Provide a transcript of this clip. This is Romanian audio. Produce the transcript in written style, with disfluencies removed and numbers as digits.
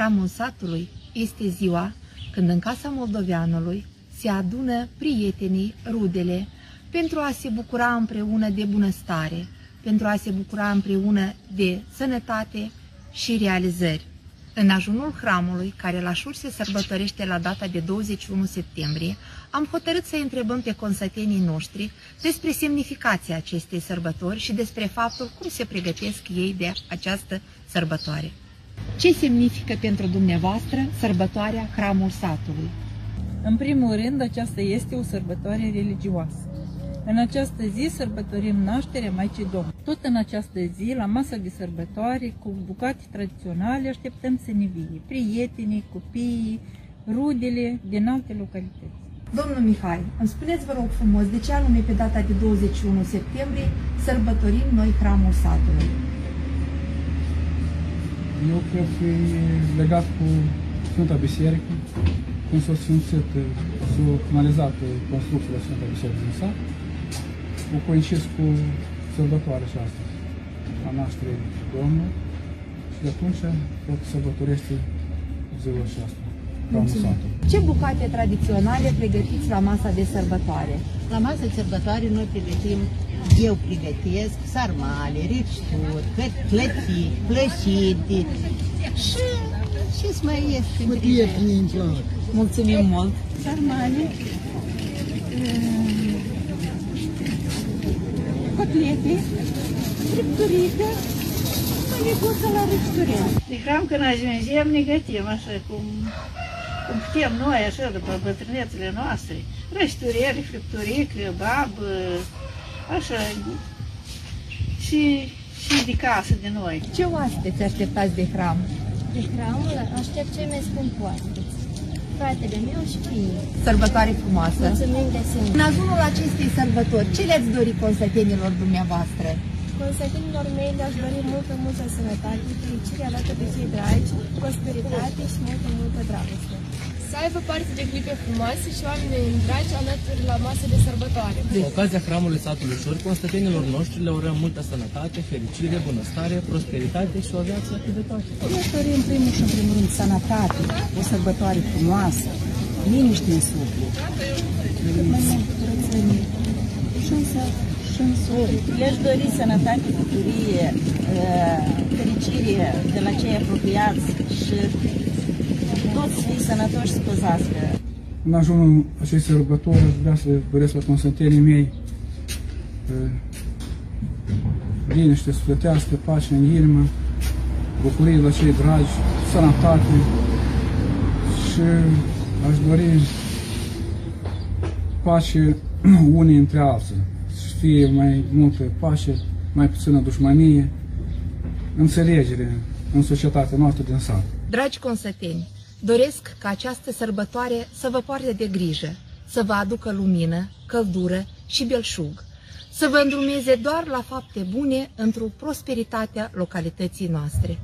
Hramul satului este ziua când în casa moldoveanului se adună prietenii, rudele, pentru a se bucura împreună de bunăstare, pentru a se bucura împreună de sănătate și realizări. În ajunul hramului, care la Șur se sărbătorește la data de 21 septembrie, am hotărât să întrebăm pe consătenii noștri despre semnificația acestei sărbători și despre faptul cum se pregătesc ei de această sărbătoare. Ce semnifică pentru dumneavoastră sărbătoarea Hramul satului? În primul rând, aceasta este o sărbătoare religioasă. În această zi sărbătorim nașterea Maicii Domnului. Tot în această zi, la masa de sărbătoare, cu bucate tradiționale, așteptăm să ne vie prietenii, copiii, rudele din alte localități. Domnul Mihai, îmi spuneți, vă rog frumos, de ce anume pe data de 21 septembrie sărbătorim noi Hramul satului? Eu cred că e legat cu Sfânta Biserică, cum s-a sfințit, s-a finalizat construcția Sfânta Biserică din sat, o coincis cu sărbătoarea și asta, a nașterii Domnului, și de atunci tot sărbătorește ziua și asta, Hramul satului. Ce bucate tradiționale pregătiți la masa de sărbătoare? La masa de sărbătoare noi pregătim, eu pregătesc sarmale, ripsturi, clății, plășiti și ce-ți mai este? Cu prietenii îmi plac. Mulțumim mult! Sarmale, cotlete, fripturică, măniguță la ripsturel. De hram când ajungem ne gătim așa cum putem noi, așa, după bătrânețele noastre. Răștureli, fripturică, babă, așa, și de casă de noi. Ce oaspeți așteptați de hram? De hramul aștept cei mai scumpi oaspeți, fratele meu și fiii. Sărbătoare frumoasă! Mulțumim de asemenea. În ajunul acestei sărbători, ce le-ați dori consătenilor dumneavoastră? Consătenilor mei le-aș dori multă sănătate, fericire alături de cei dragi, prosperitate și multă dragoste. Să aibă parte de clipe frumoase și oameni dragi alături la masă de sărbătoare. Cu ocazia Hramului satului Șor, consătenilor noștri le urăm multă sănătate, fericire, bunăstare, prosperitate și o viață de toate. Eu dorim în primul și în primul rând sănătate, o sărbătoare frumoasă, liniște în suflet, cât mai mult curățenie și în suflet. Le-aș dori sănătate, bucurie, fericire de la cei apropiați și toți să fie sănătoși și spăzească. În ajunul acestei sărbători vreau să doresc la consătenii mei liniște sufletească, pace în inimă, bucurie la cei dragi, sănătate și aș dori pace unii între alții, să fie mai multă pace, mai puțină dușmanie, înțelegere în societatea noastră din sat. Dragi consăteni, doresc ca această sărbătoare să vă poarte de grijă, să vă aducă lumină, căldură și belșug, să vă îndrumeze doar la fapte bune într-o prosperitatea localității noastre.